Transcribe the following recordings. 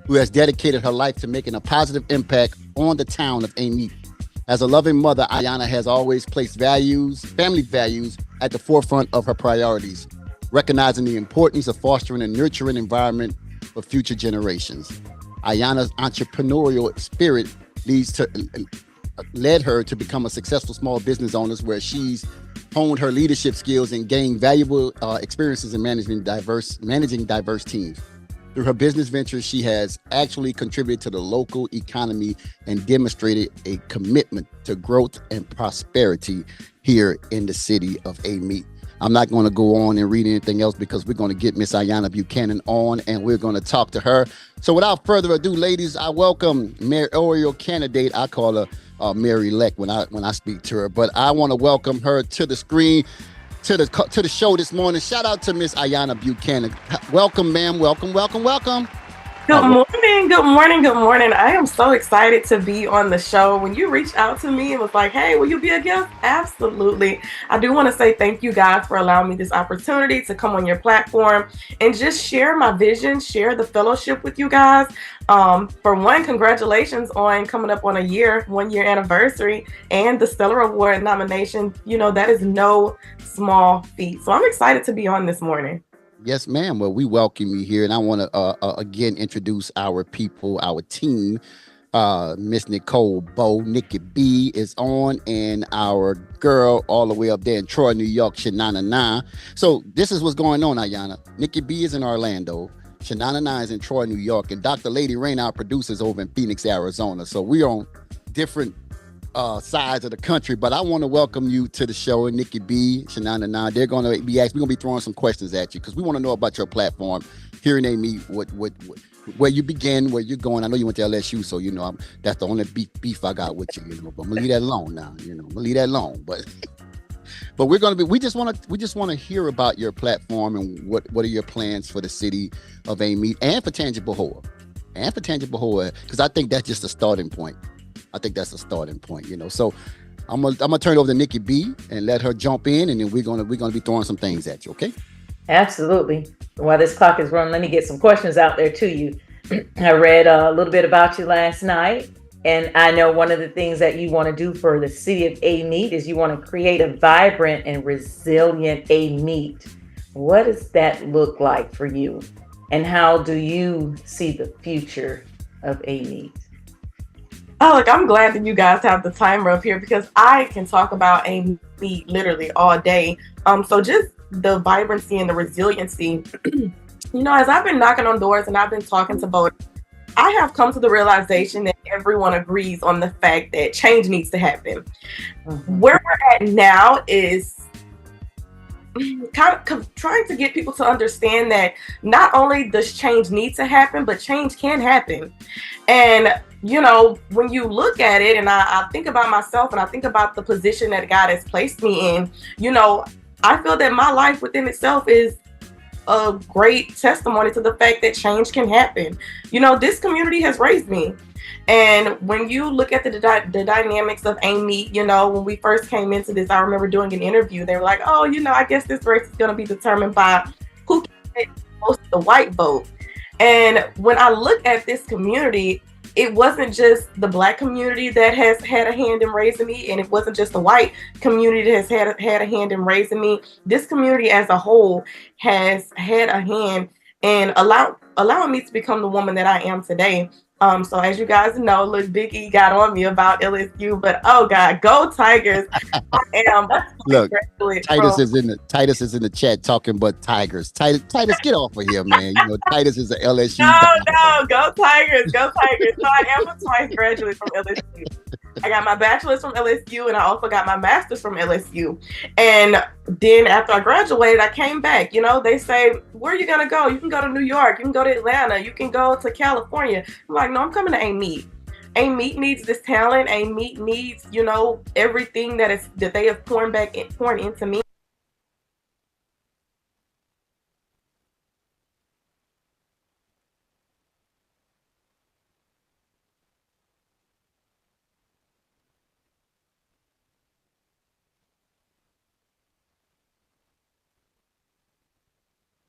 who has dedicated her life to making a positive impact on the town of Amite. As a loving mother, Ayana has always placed family values, at the forefront of her priorities, recognizing the importance of fostering a nurturing environment for future generations. Ayana's entrepreneurial spirit leads to led her to become a successful small business owner where she's honed her leadership skills and gained valuable experiences in managing diverse teams. Through her business ventures, she has actually contributed to the local economy and demonstrated a commitment to growth and prosperity here in the city of Amite. I'm not going to go on and read anything else because we're going to get Miss Ayana Buchanan on and we're going to talk to her. So without further ado, ladies, I welcome mayoral candidate. I call her Mary Leck when I speak to her, but I want to welcome her to the screen, to the show this morning. Shout out to Miss Ayana Buchanan. Welcome, ma'am. Welcome, welcome, welcome. Good morning, good morning, good morning. I am so excited to be on the show. When you reached out to me and was like, hey, will you be a guest? Absolutely. I do want to say thank you guys for allowing me this opportunity to come on your platform and just share my vision, share the fellowship with you guys. For one, congratulations on coming up on a 1 year anniversary and the Stellar Award nomination. You know, that is no small feat. So I'm excited to be on this morning. Yes, ma'am. Well, we welcome you here, and I want to again introduce our people, our team. Miss Nicole Bow, Nikki B is on, and our girl all the way up there in Troy, New York, Shanana Na. So this is what's going on, Ayana. Nikki B is in Orlando. Shanana Na is in Troy, New York, and Dr. Lady Rain, our producers, over in Phoenix, Arizona. So we're on different sides of the country, but I want to welcome you to the show. And Nikki B, Shanana Na, they're going to be asking. We're going to be throwing some questions at you because we want to know about your platform. Here in Amy, what where you begin, where you're going. I know you went to LSU, so you know that's the only beef I got with you. You know, but I'm gonna leave that alone now. You know, I'm gonna leave that alone. But we're gonna be. We just want to hear about your platform and what are your plans for the city of Amy and for Tangible Hoa, because I think that's just a starting point. I think that's a starting point, you know. So I'm gonna turn it over to Nikki B and let her jump in, and then we're gonna be throwing some things at you, okay? Absolutely. While this clock is running, let me get some questions out there to you. I read a little bit about you last night, and I know one of the things that you want to do for the city of Amite is you want to create a vibrant and resilient Amite. What does that look like for you, and how do you see the future of Amite? Oh, look, I'm glad that you guys have the timer up here because I can talk about Amy literally all day. So just the vibrancy and the resiliency, as I've been knocking on doors and I've been talking to voters, I have come to the realization that everyone agrees on the fact that change needs to happen. Where we're at now is kind of trying to get people to understand that not only does change need to happen, but change can happen. And when you look at it, and I think about myself and I think about the position that God has placed me in, I feel that my life within itself is a great testimony to the fact that change can happen. This community has raised me. And when you look at the dynamics of Amy, when we first came into this, I remember doing an interview. They were like, oh, I guess this race is going to be determined by who can get most of the white vote. And when I look at this community, it wasn't just the Black community that has had a hand in raising me, and it wasn't just the white community that has had a hand in raising me. This community as a whole has had a hand in allowing me to become the woman that I am today. So as you guys know, look, Big E got on me about LSU, but oh God, go Tigers! I am. Look, Titus is in the chat talking about Tigers. Titus, get off of here, man. Titus is an LSU. No, go Tigers, go Tigers. So I am a twice graduate from LSU. I got my bachelor's from LSU and I also got my master's from LSU. And then after I graduated, I came back. They say, where are you going to go? You can go to New York. You can go to Atlanta. You can go to California. I'm like, no, I'm coming to Amite. Amite needs this talent. Amite needs, everything that they have poured into me.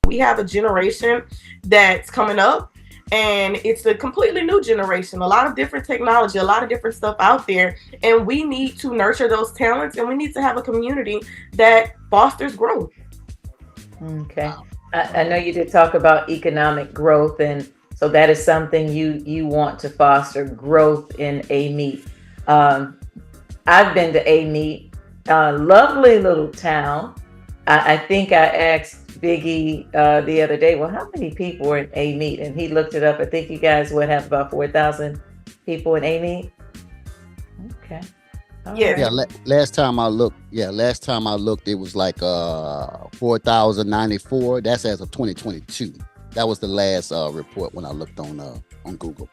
We have a generation that's coming up, and it's a completely new generation, a lot of different technology, a lot of different stuff out there, and we need to nurture those talents, and we need to have a community that fosters growth. Okay. Wow. I know you did talk about economic growth, and so that is something you want to foster growth in Amite. Um, I've been to Amite, lovely little town. I think I asked Biggie the other day, well, how many people are in Amite? And he looked it up. I think you guys would have about 4,000 people in Amite. Okay. All Yes. Yeah, right. last time I looked, it was like 4,094. That's as of 2022. That was the last report when I looked on Google.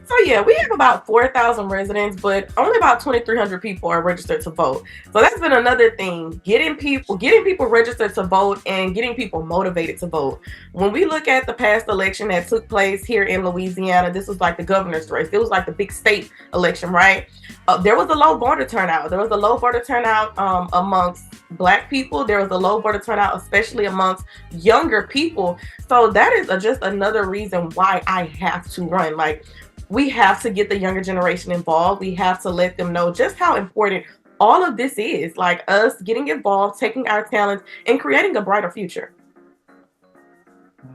So yeah, we have about 4,000 residents, but only about 2,300 people are registered to vote. So that's been another thing: getting people registered to vote, and getting people motivated to vote. When we look at the past election that took place here in Louisiana, this was like the governor's race. It was like the big state election, right? There was a low voter turnout. There was a low voter turnout amongst Black people. There was a low voter turnout, especially amongst younger people. So that is just another reason why I have to run. Like, we have to get the younger generation involved. We have to let them know just how important all of this is. Like, us getting involved, taking our talents, and creating a brighter future.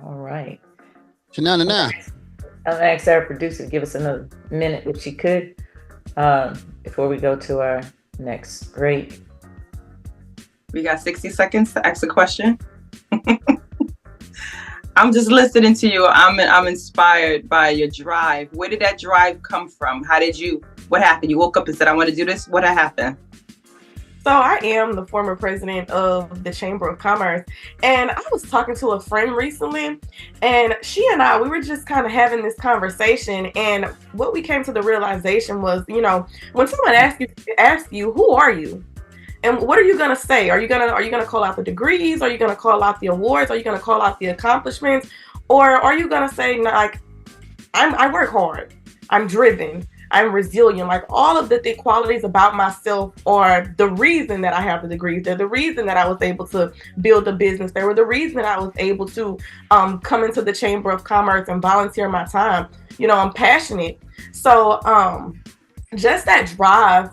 All right. Shanana I'm now. gonna ask our producer to give us another minute if she could, before we go to our next break. We got 60 seconds to ask a question. I'm just listening to you. I'm inspired by your drive. Where did that drive come from? What happened? You woke up and said, I want to do this. What happened? So I am the former president of the Chamber of Commerce, and I was talking to a friend recently, and she and I, we were just kind of having this conversation, and what we came to the realization was, when someone asks you, who are you? And what are you gonna say? Are you gonna call out the degrees? Are you gonna call out the awards? Are you gonna call out the accomplishments? Or are you gonna say, like, I work hard, I'm driven, I'm resilient? Like, all of the qualities about myself are the reason that I have the degrees. They're the reason that I was able to build a business. They were the reason that I was able to come into the Chamber of Commerce and volunteer my time. I'm passionate. So just that drive,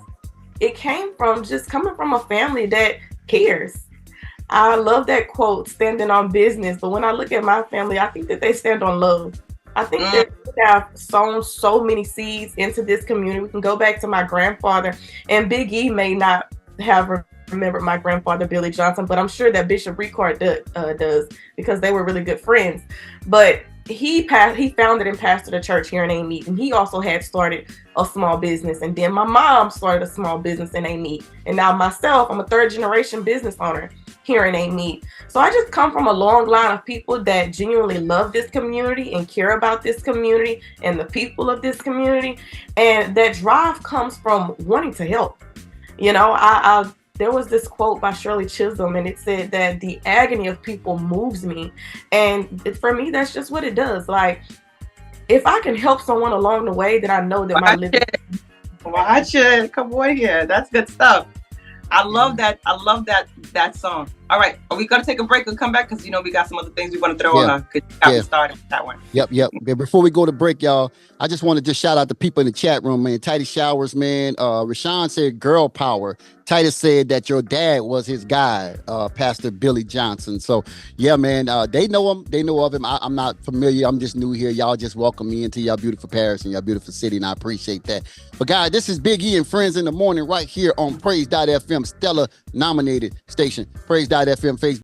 it came from just coming from a family that cares. I love that quote, standing on business. But when I look at my family, I think that they stand on love. I think that we have sown so many seeds into this community. We can go back to my grandfather, and Big E may not have remembered my grandfather, Billy Johnson, but I'm sure that Bishop Ricard does, because they were really good friends. But he founded and pastored a church here in Amite, and he also had started a small business. And then my mom started a small business in Amite, and now myself, I'm a third generation business owner here in Amite. So I just come from a long line of people that genuinely love this community and care about this community and the people of this community, and that drive comes from wanting to help. I there was this quote by Shirley Chisholm, and it said that the agony of people moves me. And for me, that's just what it does. Like, if I can help someone along the way, then I know that my living. Watch it. Come on here. That's good stuff. I love that. I love that song. All right. Are we going to take a break and come back? Because, we got some other things we want to throw on her. Because you got me started with that one. Yep. But before we go to break, y'all, I just want to just shout out the people in the chat room, man. Titus Showers, man. Rashawn said girl power. Titus said that your dad was his guy, Pastor Billy Johnson. So, yeah, man, they know him. They know of him. I'm not familiar. I'm just new here. Y'all just welcome me into your beautiful parish and your beautiful city, and I appreciate that. But, guys, this is Big E and Friends in the Morning right here on Praise.fm, Stella nominated station. Praise.fm, Facebook.